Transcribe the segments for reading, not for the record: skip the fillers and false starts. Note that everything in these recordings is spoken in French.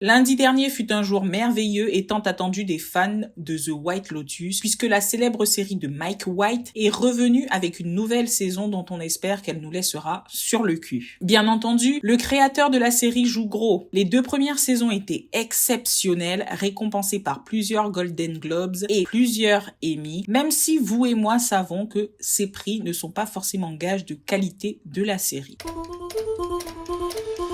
Lundi dernier fut un jour merveilleux et tant attendu des fans de The White Lotus, puisque la célèbre série de Mike White est revenue avec une nouvelle saison dont on espère qu'elle nous laissera sur le cul. Bien entendu, le créateur de la série joue gros. Les 2 premières saisons étaient exceptionnelles, récompensées par plusieurs Golden Globes et plusieurs Emmy, même si vous et moi savons que ces prix ne sont pas forcément gages de qualité de la série.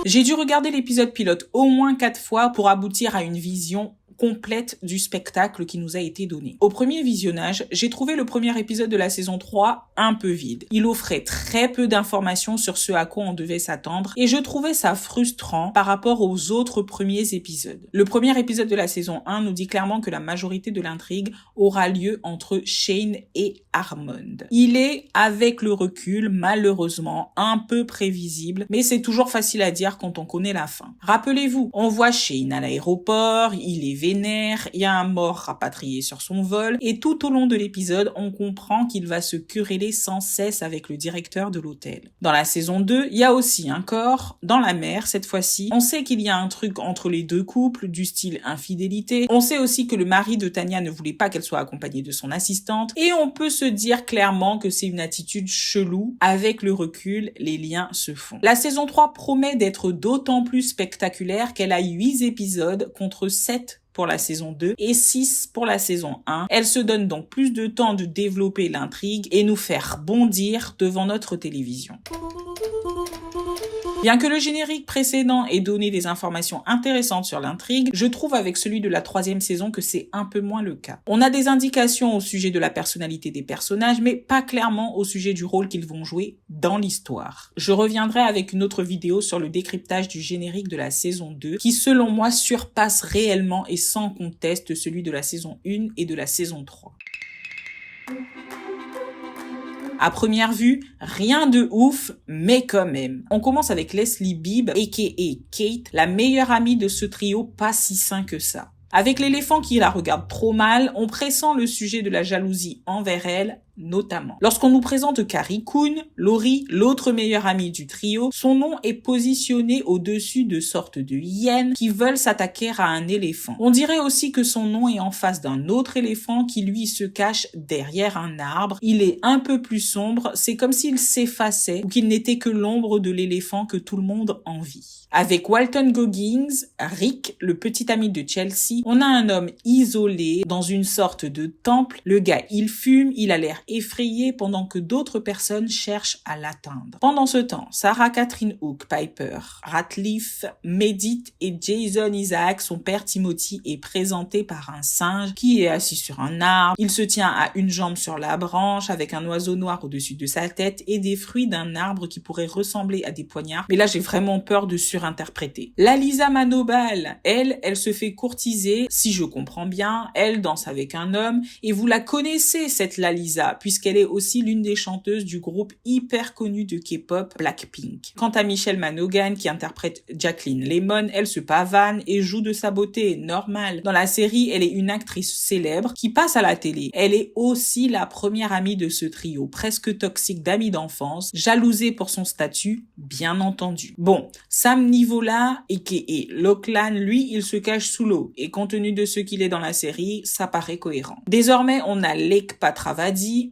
J'ai dû regarder l'épisode pilote au moins 4 fois pour aboutir à une vision complète du spectacle qui nous a été donné. Au premier visionnage, j'ai trouvé le premier épisode de la saison 3 un peu vide. Il offrait très peu d'informations sur ce à quoi on devait s'attendre et je trouvais ça frustrant par rapport aux autres premiers épisodes. Le premier épisode de la saison 1 nous dit clairement que la majorité de l'intrigue aura lieu entre Shane et Armond. Il est, avec le recul, malheureusement, un peu prévisible, mais c'est toujours facile à dire quand on connaît la fin. Rappelez-vous, on voit Shane à l'aéroport, il est vénère, il y a un mort rapatrié sur son vol, et tout au long de l'épisode, on comprend qu'il va se quereller sans cesse avec le directeur de l'hôtel. Dans la saison 2, il y a aussi un corps, dans la mer cette fois-ci. On sait qu'il y a un truc entre les deux couples, du style infidélité. On sait aussi que le mari de Tanya ne voulait pas qu'elle soit accompagnée de son assistante, et on peut se dire clairement que c'est une attitude chelou. Avec le recul, les liens se font. La saison 3 promet d'être d'autant plus spectaculaire qu'elle a 8 épisodes contre 7 pour la saison 2 et 6 pour la saison 1. Elle se donne donc plus de temps de développer l'intrigue et nous faire bondir devant notre télévision. Bien que le générique précédent ait donné des informations intéressantes sur l'intrigue, je trouve avec celui de la 3e saison que c'est un peu moins le cas. On a des indications au sujet de la personnalité des personnages, mais pas clairement au sujet du rôle qu'ils vont jouer dans l'histoire. Je reviendrai avec une autre vidéo sur le décryptage du générique de la saison 2, qui selon moi surpasse réellement et sans conteste celui de la saison 1 et de la saison 3. À première vue, rien de ouf, mais quand même. On commence avec Leslie Bibb, a.k.a. Kate, la meilleure amie de ce trio pas si sain que ça. Avec l'éléphant qui la regarde trop mal, on pressent le sujet de la jalousie envers elle, notamment. Lorsqu'on nous présente Carrie Coon, Laurie, l'autre meilleure amie du trio, son nom est positionné au-dessus de sortes de hyènes qui veulent s'attaquer à un éléphant. On dirait aussi que son nom est en face d'un autre éléphant qui lui se cache derrière un arbre. Il est un peu plus sombre, c'est comme s'il s'effaçait ou qu'il n'était que l'ombre de l'éléphant que tout le monde envie. Avec Walton Goggins, Rick, le petit ami de Chelsea, on a un homme isolé dans une sorte de temple. Le gars, il fume, il a l'air effrayé pendant que d'autres personnes cherchent à l'atteindre. Pendant ce temps, Sarah Catherine Hook, Piper, Ratliff, médite et Jason Isaac, son père Timothy, est présenté par un singe qui est assis sur un arbre. Il se tient à une jambe sur la branche avec un oiseau noir au-dessus de sa tête et des fruits d'un arbre qui pourrait ressembler à des poignards. Mais là, j'ai vraiment peur de surinterpréter. La Lisa Manobal, elle se fait courtiser, si je comprends bien. Elle danse avec un homme et vous la connaissez, cette Lalisa, puisqu'elle est aussi l'une des chanteuses du groupe hyper connu de K-pop Blackpink. Quant à Michelle Monaghan qui interprète Jacqueline Lemon, elle se pavane et joue de sa beauté, normal. Dans la série, elle est une actrice célèbre qui passe à la télé. Elle est aussi la première amie de ce trio, presque toxique d'amis d'enfance, jalousée pour son statut, bien entendu. Bon, Sam Nivola, a.k.a. Lachlan, lui, il se cache sous l'eau, et compte tenu de ce qu'il est dans la série, ça paraît cohérent. Désormais, on a Lake Patravadi,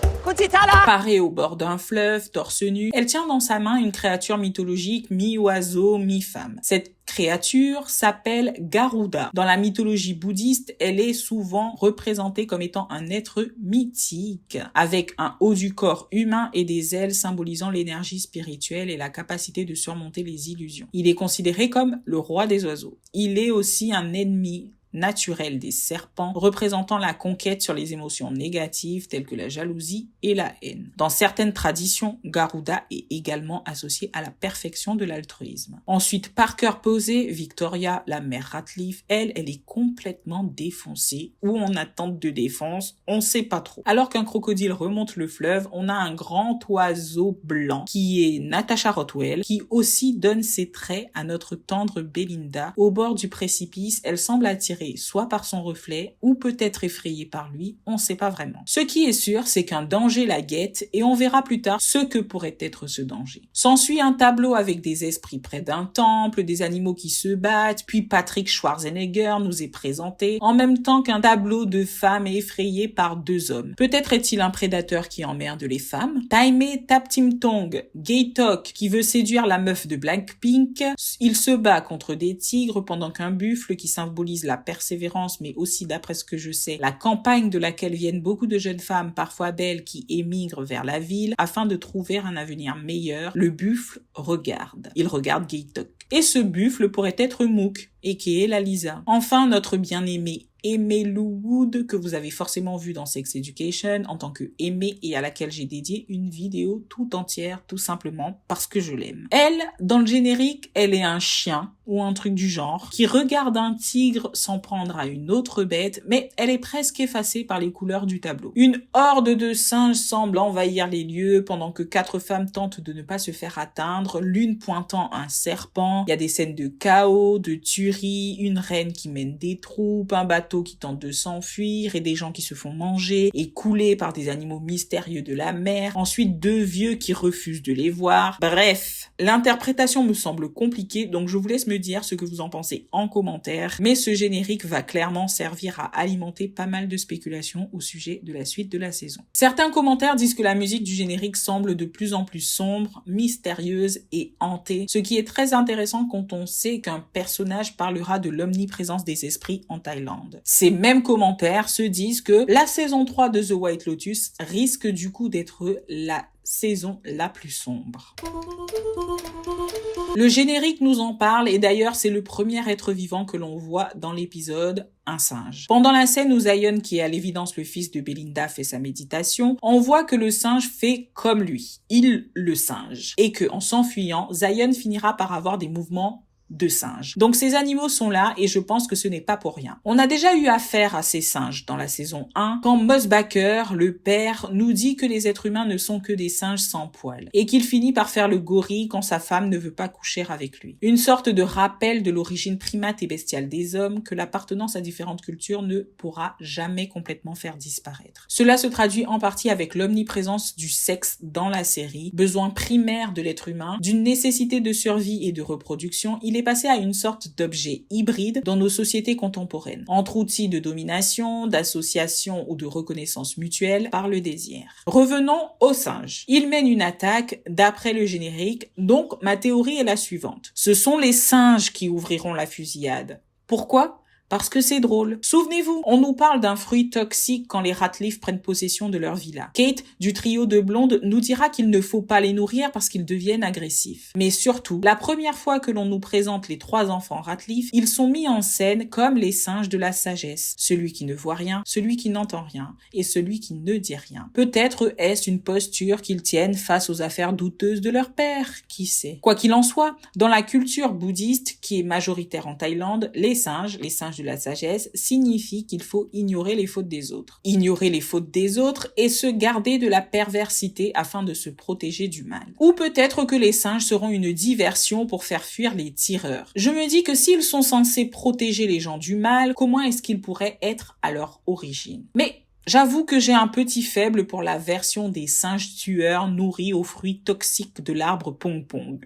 parée au bord d'un fleuve, torse nu. Elle tient dans sa main une créature mythologique mi-oiseau, mi-femme. Cette créature s'appelle Garuda. Dans la mythologie bouddhiste, elle est souvent représentée comme étant un être mythique, avec un haut du corps humain et des ailes symbolisant l'énergie spirituelle et la capacité de surmonter les illusions. Il est considéré comme le roi des oiseaux. Il est aussi un ennemi naturel des serpents, représentant la conquête sur les émotions négatives telles que la jalousie et la haine. Dans certaines traditions, Garuda est également associé à la perfection de l'altruisme. Ensuite, Parker Posey, Victoria, la mère Ratliff, elle est complètement défoncée, ou en attente de défense, on sait pas trop. Alors qu'un crocodile remonte le fleuve, on a un grand oiseau blanc qui est Natasha Rothwell, qui aussi donne ses traits à notre tendre Belinda. Au bord du précipice, elle semble attirer attirée soit par son reflet ou peut-être effrayée par lui, on sait pas vraiment. Ce qui est sûr, c'est qu'un danger la guette et on verra plus tard ce que pourrait être ce danger. S'ensuit un tableau avec des esprits près d'un temple, des animaux qui se battent, puis Patrick Schwarzenegger nous est présenté, en même temps qu'un tableau de femmes effrayées par deux hommes. Peut-être est-il un prédateur qui emmerde les femmes. Taime Taptimtong, gay talk, qui veut séduire la meuf de Blackpink. Il se bat contre des tigres pendant qu'un buffle qui symbolise la persévérance, mais aussi, d'après ce que je sais, la campagne de laquelle viennent beaucoup de jeunes femmes, parfois belles, qui émigrent vers la ville afin de trouver un avenir meilleur. Le buffle regarde. Il regarde gay talk. Et ce buffle pourrait être Mook, et qui est la Lisa. Enfin, notre bien-aimée Aimée Lou Wood, que vous avez forcément vu dans Sex Education en tant que Aimée et à laquelle j'ai dédié une vidéo tout entière, tout simplement parce que je l'aime. Elle, dans le générique, elle est un chien ou un truc du genre qui regarde un tigre s'en prendre à une autre bête, mais elle est presque effacée par les couleurs du tableau. Une horde de singes semble envahir les lieux pendant que 4 femmes tentent de ne pas se faire atteindre, l'une pointant un serpent. Il y a des scènes de chaos, de tuerie, une reine qui mène des troupes, un bateau qui tente de s'enfuir et des gens qui se font manger et couler par des animaux mystérieux de la mer. Ensuite, 2 vieux qui refusent de les voir. Bref, l'interprétation me semble compliquée, donc je vous laisse me dire ce que vous en pensez en commentaire. Mais ce générique va clairement servir à alimenter pas mal de spéculations au sujet de la suite de la saison. Certains commentaires disent que la musique du générique semble de plus en plus sombre, mystérieuse et hantée, ce qui est très intéressant quand on sait qu'un personnage parlera de l'omniprésence des esprits en Thaïlande. Ces mêmes commentaires se disent que la saison 3 de The White Lotus risque du coup d'être la saison la plus sombre. Le générique nous en parle et d'ailleurs c'est le premier être vivant que l'on voit dans l'épisode, un singe. Pendant la scène où Zion, qui est à l'évidence le fils de Belinda, fait sa méditation, on voit que le singe fait comme lui. Il le singe. Et que, en s'enfuyant, Zion finira par avoir des mouvements de singes. Donc ces animaux sont là et je pense que ce n'est pas pour rien. On a déjà eu affaire à ces singes dans la saison 1 quand Moss Baker, le père, nous dit que les êtres humains ne sont que des singes sans poils et qu'il finit par faire le gorille quand sa femme ne veut pas coucher avec lui. Une sorte de rappel de l'origine primate et bestiale des hommes que l'appartenance à différentes cultures ne pourra jamais complètement faire disparaître. Cela se traduit en partie avec l'omniprésence du sexe dans la série, besoin primaire de l'être humain, d'une nécessité de survie et de reproduction. Il est passé à une sorte d'objet hybride dans nos sociétés contemporaines, entre outils de domination, d'association ou de reconnaissance mutuelle par le désir. Revenons aux singes. Ils mènent une attaque d'après le générique, donc ma théorie est la suivante. Ce sont les singes qui ouvriront la fusillade. Pourquoi ? Parce que c'est drôle. Souvenez-vous, on nous parle d'un fruit toxique quand les Ratliff prennent possession de leur villa. Kate, du trio de blondes, nous dira qu'il ne faut pas les nourrir parce qu'ils deviennent agressifs. Mais surtout, la première fois que l'on nous présente les 3 enfants Ratliff, ils sont mis en scène comme les singes de la sagesse. Celui qui ne voit rien, celui qui n'entend rien, et celui qui ne dit rien. Peut-être est-ce une posture qu'ils tiennent face aux affaires douteuses de leur père, qui sait. Quoi qu'il en soit, dans la culture bouddhiste, qui est majoritaire en Thaïlande, les singes de la sagesse signifie qu'il faut ignorer les fautes des autres. Ignorer les fautes des autres et se garder de la perversité afin de se protéger du mal. Ou peut-être que les singes seront une diversion pour faire fuir les tireurs. Je me dis que s'ils sont censés protéger les gens du mal, comment est-ce qu'ils pourraient être à leur origine ? Mais j'avoue que j'ai un petit faible pour la version des singes tueurs nourris aux fruits toxiques de l'arbre Pong Pong.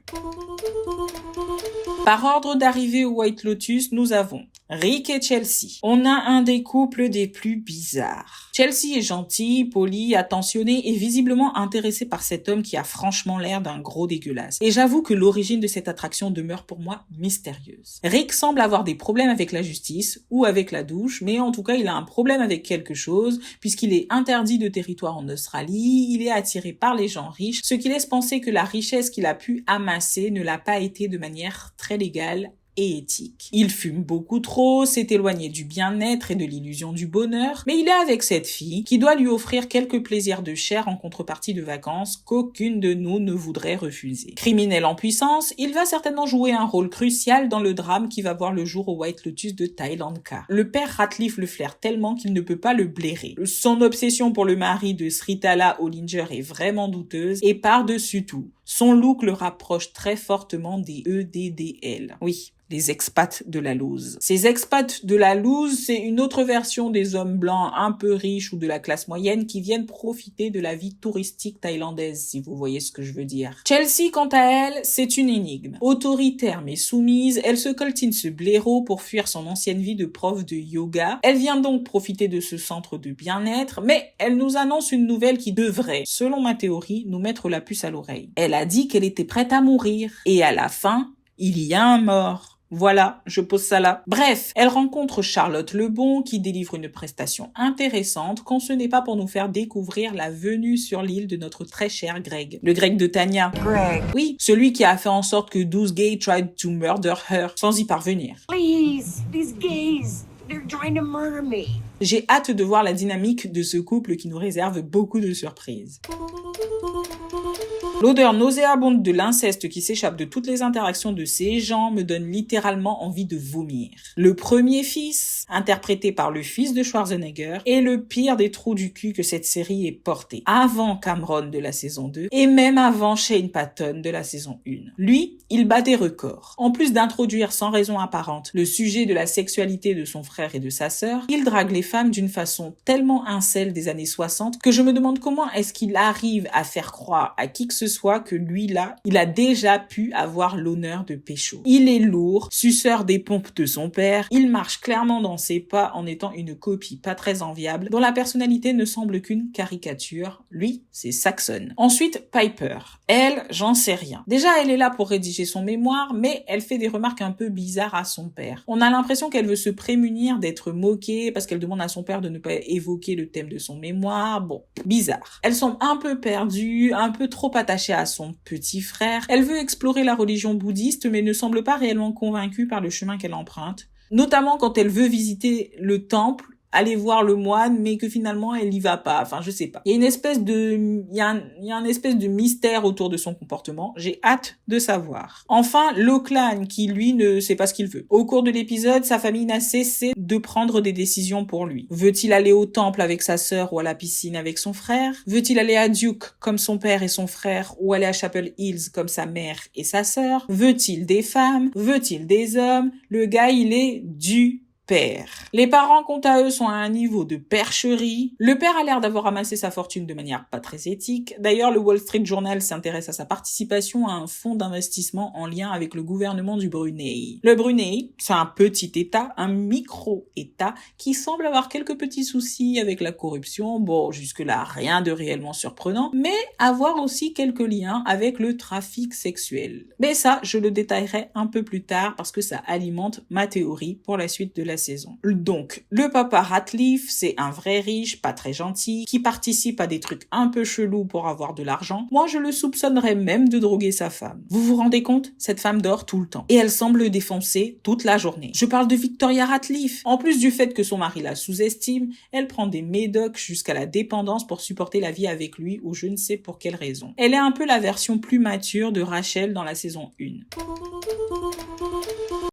Par ordre d'arrivée au White Lotus, nous avons Rick et Chelsea. On a un des couples des plus bizarres. Chelsea est gentille, polie, attentionnée et visiblement intéressée par cet homme qui a franchement l'air d'un gros dégueulasse. Et j'avoue que l'origine de cette attraction demeure pour moi mystérieuse. Rick semble avoir des problèmes avec la justice ou avec la douche, mais en tout cas il a un problème avec quelque chose puisqu'il est interdit de territoire en Australie, il est attiré par les gens riches, ce qui laisse penser que la richesse qu'il a pu amasser ne l'a pas été de manière très légale et éthique. Il fume beaucoup trop, s'est éloigné du bien-être et de l'illusion du bonheur, mais il est avec cette fille qui doit lui offrir quelques plaisirs de chair en contrepartie de vacances qu'aucune de nous ne voudrait refuser. Criminel en puissance, il va certainement jouer un rôle crucial dans le drame qui va voir le jour au White Lotus de Thailandka. Le père Ratliff le flaire tellement qu'il ne peut pas le blairer. Son obsession pour le mari de Sritala Hollinger est vraiment douteuse et par-dessus tout, Son look le rapproche très fortement des EDDL. Oui, les expats de la loose. Ces expats de la loose, c'est une autre version des hommes blancs un peu riches ou de la classe moyenne qui viennent profiter de la vie touristique thaïlandaise, si vous voyez ce que je veux dire. Chelsea, quant à elle, c'est une énigme. Autoritaire mais soumise, elle se coltine ce blaireau pour fuir son ancienne vie de prof de yoga. Elle vient donc profiter de ce centre de bien-être, mais elle nous annonce une nouvelle qui devrait, selon ma théorie, nous mettre la puce à l'oreille. Elle a dit qu'elle était prête à mourir. Et à la fin, il y a un mort. Voilà, je pose ça là. Bref, elle rencontre Charlotte Lebon qui délivre une prestation intéressante quand ce n'est pas pour nous faire découvrir la venue sur l'île de notre très cher Greg. Le Greg de Tanya. Greg. Oui, celui qui a fait en sorte que 12 gays tried to murder her sans y parvenir. Please, these gays, they're trying to murder me. J'ai hâte de voir la dynamique de ce couple qui nous réserve beaucoup de surprises. L'odeur nauséabonde de l'inceste qui s'échappe de toutes les interactions de ces gens me donne littéralement envie de vomir. Le premier fils, interprété par le fils de Schwarzenegger, est le pire des trous du cul que cette série ait porté. Avant Cameron de la saison 2 et même avant Shane Patton de la saison 1. Lui, il bat des records. En plus d'introduire sans raison apparente le sujet de la sexualité de son frère et de sa sœur, il drague les femmes d'une façon tellement incel des années 60 que je me demande comment est-ce qu'il arrive à faire croire à qui que ce soit que lui là, il a déjà pu avoir l'honneur de pécho. Il est lourd, suceur des pompes de son père, il marche clairement dans ses pas en étant une copie pas très enviable, dont la personnalité ne semble qu'une caricature. Lui, c'est Saxon. Ensuite, Piper. Elle, j'en sais rien. Déjà, elle est là pour rédiger son mémoire, mais elle fait des remarques un peu bizarres à son père. On a l'impression qu'elle veut se prémunir d'être moquée parce qu'elle demande à son père de ne pas évoquer le thème de son mémoire. Bon, bizarre. Elle semble un peu perdue, un peu trop attachée à son petit frère. Elle veut explorer la religion bouddhiste, mais ne semble pas réellement convaincue par le chemin qu'elle emprunte. Notamment quand elle veut visiter le temple, aller voir le moine, mais que finalement elle y va pas. Enfin, je sais pas. Il y a une espèce de mystère autour de son comportement. J'ai hâte de savoir. Enfin, Lachlan, qui lui ne sait pas ce qu'il veut. Au cours de l'épisode, sa famille n'a cessé de prendre des décisions pour lui. Veut-il aller au temple avec sa sœur ou à la piscine avec son frère? Veut-il aller à Duke comme son père et son frère ou aller à Chapel Hills comme sa mère et sa sœur? Veut-il des femmes? Veut-il des hommes? Le gars, il est du père. Les parents, quant à eux, sont à un niveau de percherie. Le père a l'air d'avoir amassé sa fortune de manière pas très éthique. D'ailleurs, le Wall Street Journal s'intéresse à sa participation à un fonds d'investissement en lien avec le gouvernement du Brunei. Le Brunei, c'est un petit État, un micro-État, qui semble avoir quelques petits soucis avec la corruption. Bon, jusque-là, rien de réellement surprenant, mais avoir aussi quelques liens avec le trafic sexuel. Mais ça, je le détaillerai un peu plus tard parce que ça alimente ma théorie pour la suite de la saison. Donc, le papa Ratliff, c'est un vrai riche, pas très gentil, qui participe à des trucs un peu chelous pour avoir de l'argent. Moi, je le soupçonnerais même de droguer sa femme. Vous vous rendez compte? Cette femme dort tout le temps. Et elle semble le défoncer toute la journée. Je parle de Victoria Ratliff. En plus du fait que son mari la sous-estime, elle prend des médocs jusqu'à la dépendance pour supporter la vie avec lui ou je ne sais pour quelle raison. Elle est un peu la version plus mature de Rachel dans la saison 1.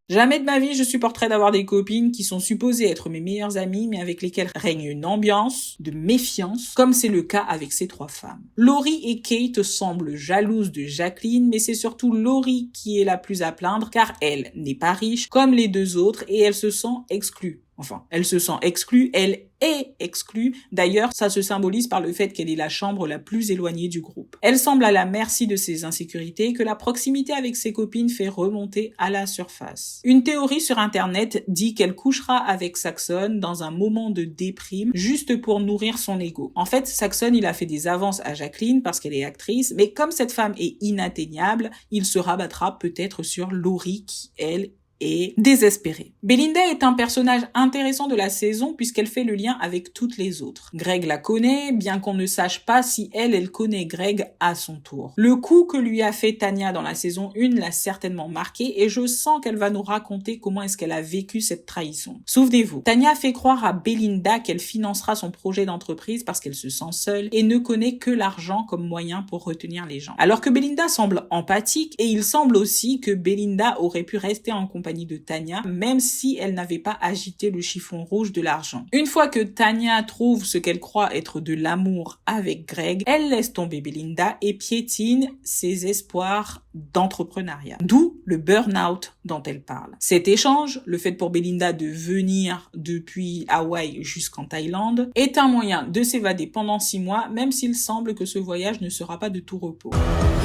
Jamais de ma vie je supporterais d'avoir des copines qui sont supposées être mes meilleures amies mais avec lesquelles règne une ambiance de méfiance, comme c'est le cas avec ces trois femmes. Laurie et Kate semblent jalouses de Jacqueline, mais c'est surtout Laurie qui est la plus à plaindre car elle n'est pas riche comme les deux autres et elle se sent exclue. Enfin, elle se sent exclue, elle est exclue. D'ailleurs, ça se symbolise par le fait qu'elle est la chambre la plus éloignée du groupe. Elle semble à la merci de ses insécurités que la proximité avec ses copines fait remonter à la surface. Une théorie sur internet dit qu'elle couchera avec Saxon dans un moment de déprime juste pour nourrir son ego. En fait, Saxon, il a fait des avances à Jacqueline parce qu'elle est actrice, mais comme cette femme est inatteignable, il se rabattra peut-être sur Laurie qui, elle, et désespérée. Belinda est un personnage intéressant de la saison puisqu'elle fait le lien avec toutes les autres. Greg la connaît, bien qu'on ne sache pas si elle connaît Greg à son tour. Le coup que lui a fait Tanya dans la saison 1 l'a certainement marquée et je sens qu'elle va nous raconter comment est-ce qu'elle a vécu cette trahison. Souvenez-vous, Tanya fait croire à Belinda qu'elle financera son projet d'entreprise parce qu'elle se sent seule et ne connaît que l'argent comme moyen pour retenir les gens. Alors que Belinda semble empathique et il semble aussi que Belinda aurait pu rester en compagnie compagnie de Tanya, même si elle n'avait pas agité le chiffon rouge de l'argent. Une fois que Tanya trouve ce qu'elle croit être de l'amour avec Greg, elle laisse tomber Belinda et piétine ses espoirs d'entrepreneuriat. D'où le burn-out dont elle parle. Cet échange, le fait pour Belinda de venir depuis Hawaï jusqu'en Thaïlande, est un moyen de s'évader pendant 6 mois, même s'il semble que ce voyage ne sera pas de tout repos.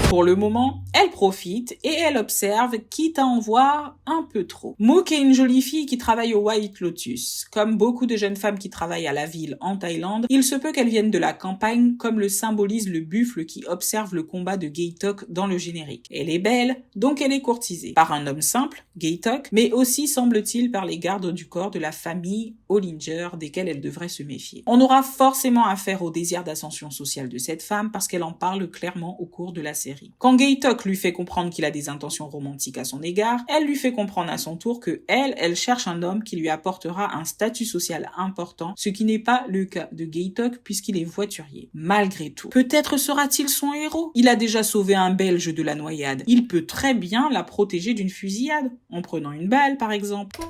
Pour le moment, elle profite et elle observe, quitte à en voir un peu trop. Mook est une jolie fille qui travaille au White Lotus. Comme beaucoup de jeunes femmes qui travaillent à la ville en Thaïlande, il se peut qu'elles viennent de la campagne, comme le symbolise le buffle qui observe le combat de Gaytok dans le générique. Elle est belle, donc elle est courtisée. Par un homme simple, Gaytok, mais aussi semble-t-il par les gardes du corps de la famille Hollinger, desquels elle devrait se méfier. On aura forcément affaire au désir d'ascension sociale de cette femme parce qu'elle en parle clairement au cours de la série. Quand Gaytok lui fait comprendre qu'il a des intentions romantiques à son égard, elle lui fait comprendre à son tour que elle cherche un homme qui lui apportera un statut social important, ce qui n'est pas le cas de Gaytok puisqu'il est voiturier. Malgré tout, peut-être sera-t-il son héros. Il a déjà sauvé un Belge de la noyade. Il peut très bien la protéger d'une fusillade, en prenant une balle par exemple.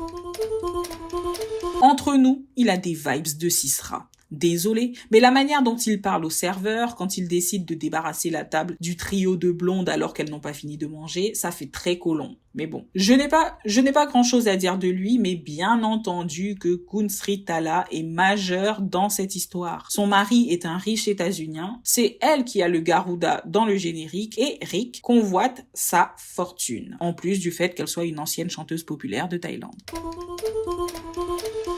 Entre nous, il a des vibes de Sisra. Désolé, mais la manière dont il parle au serveur quand il décide de débarrasser la table du trio de blondes alors qu'elles n'ont pas fini de manger, ça fait très colon. Mais bon, je n'ai pas grand-chose à dire de lui, mais bien entendu que Kunsri Tala est majeure dans cette histoire. Son mari est un riche états-unien, c'est elle qui a le Garuda dans le générique et Rick convoite sa fortune, en plus du fait qu'elle soit une ancienne chanteuse populaire de Thaïlande.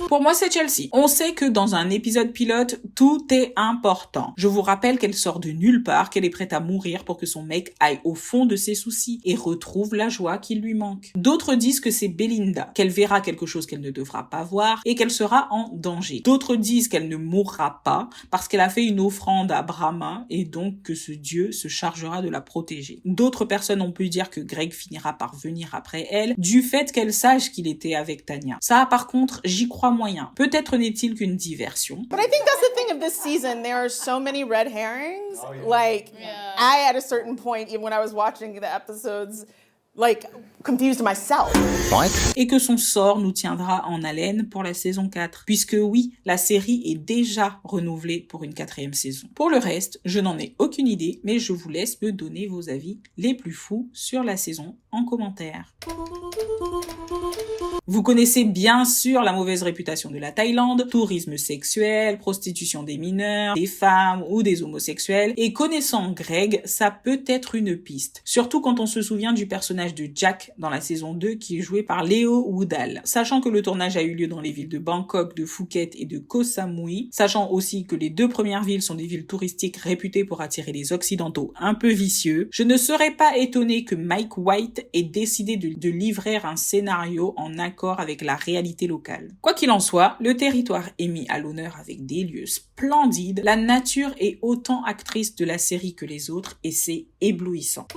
Pour moi, c'est Chelsea. On sait que dans un épisode pilote, tout est important. Je vous rappelle qu'elle sort de nulle part, qu'elle est prête à mourir pour que son mec aille au fond de ses soucis et retrouve la joie qui lui manque. D'autres disent que c'est Belinda, qu'elle verra quelque chose qu'elle ne devra pas voir et qu'elle sera en danger. D'autres disent qu'elle ne mourra pas parce qu'elle a fait une offrande à Brahma et donc que ce dieu se chargera de la protéger. D'autres personnes ont pu dire que Greg finira par venir après elle du fait qu'elle sache qu'il était avec Tanya. Ça, par contre, j'y crois moyen. Peut-être n'est-il qu'une diversion. But I think that's the thing of this season. There are so many red herrings. I, at a certain point, even when I was watching the episodes, confused myself. Et que son sort nous tiendra en haleine pour la saison 4. Puisque oui, la série est déjà renouvelée pour une 4e saison. Pour le reste, je n'en ai aucune idée, mais je vous laisse me donner vos avis les plus fous sur la saison en commentaire. Vous connaissez bien sûr la mauvaise réputation de la Thaïlande, tourisme sexuel, prostitution des mineurs, des femmes ou des homosexuels, et connaissant Greg, ça peut être une piste. Surtout quand on se souvient du personnage de Jack dans la saison 2 qui est joué par Leo Woodall. Sachant que le tournage a eu lieu dans les villes de Bangkok, de Phuket et de Koh Samui, sachant aussi que les 2 premières villes sont des villes touristiques réputées pour attirer les occidentaux un peu vicieux, je ne serais pas étonné que Mike White ait décidé de livrer un scénario en accord avec la réalité locale. Quoi qu'il en soit, le territoire est mis à l'honneur avec des lieux splendides, la nature est autant actrice de la série que les autres et c'est éblouissant.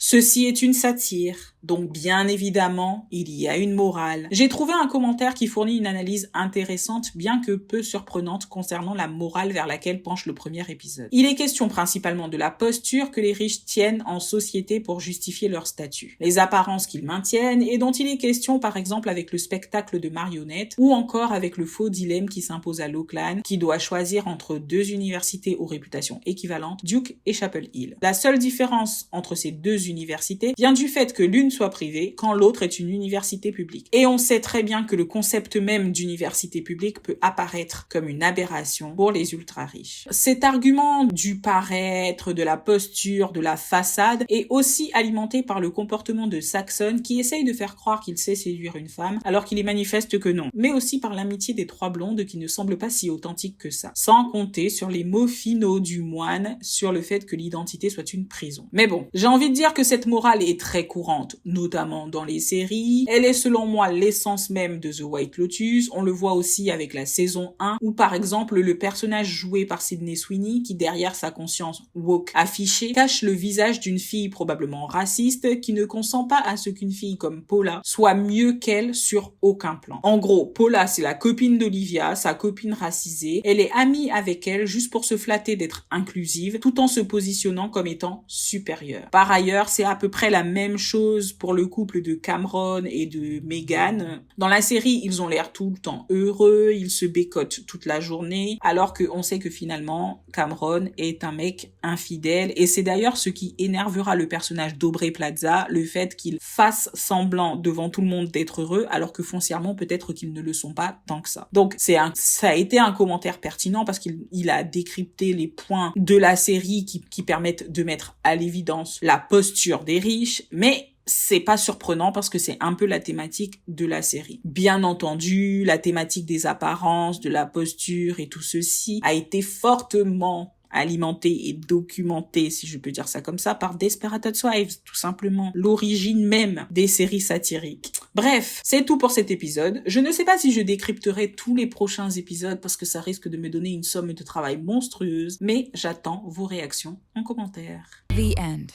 Ceci est une satire, donc bien évidemment, il y a une morale. J'ai trouvé un commentaire qui fournit une analyse intéressante, bien que peu surprenante concernant la morale vers laquelle penche le premier épisode. Il est question principalement de la posture que les riches tiennent en société pour justifier leur statut, les apparences qu'ils maintiennent et dont il est question par exemple avec le spectacle de marionnettes ou encore avec le faux dilemme qui s'impose à l'Auckland, qui doit choisir entre 2 universités aux réputations équivalentes, Duke et Chapel Hill. La seule différence entre ces 2 universités vient du fait que l'une soit privée quand l'autre est une université publique. Et on sait très bien que le concept même d'université publique peut apparaître comme une aberration pour les ultra-riches. Cet argument du paraître, de la posture, de la façade est aussi alimenté par le comportement de Saxon qui essaye de faire croire qu'il sait séduire une femme alors qu'il est manifeste que non. Mais aussi par l'amitié des 3 blondes qui ne semblent pas si authentiques que ça. Sans compter sur les mots finaux du moine sur le fait que l'identité soit une prison. Mais bon, j'ai envie de dire que cette morale est très courante, notamment dans les séries. Elle est selon moi l'essence même de The White Lotus. On le voit aussi avec la saison 1, où par exemple le personnage joué par Sydney Sweeney, qui derrière sa conscience woke affichée, cache le visage d'une fille probablement raciste, qui ne consent pas à ce qu'une fille comme Paula soit mieux qu'elle sur aucun plan. En gros, Paula c'est la copine d'Olivia, sa copine racisée. Elle est amie avec elle juste pour se flatter d'être inclusive, tout en se positionnant comme étant supérieure. Par ailleurs, c'est à peu près la même chose pour le couple de Cameron et de Meghan. Dans la série, ils ont l'air tout le temps heureux, ils se bécotent toute la journée, alors qu'on sait que finalement, Cameron est un mec infidèle. Et c'est d'ailleurs ce qui énervera le personnage d'Aubrey Plaza, le fait qu'il fasse semblant devant tout le monde d'être heureux, alors que foncièrement, peut-être qu'ils ne le sont pas tant que ça. Donc, ça a été un commentaire pertinent parce qu'il a décrypté les points de la série qui permettent de mettre à l'évidence la posture des riches, mais c'est pas surprenant parce que c'est un peu la thématique de la série. Bien entendu, la thématique des apparences, de la posture et tout ceci a été fortement alimenté et documenté, si je peux dire ça comme ça, par Desperate Housewives, tout simplement. L'origine même des séries satiriques. Bref, c'est tout pour cet épisode. Je ne sais pas si je décrypterai tous les prochains épisodes parce que ça risque de me donner une somme de travail monstrueuse, mais j'attends vos réactions en commentaire. The end.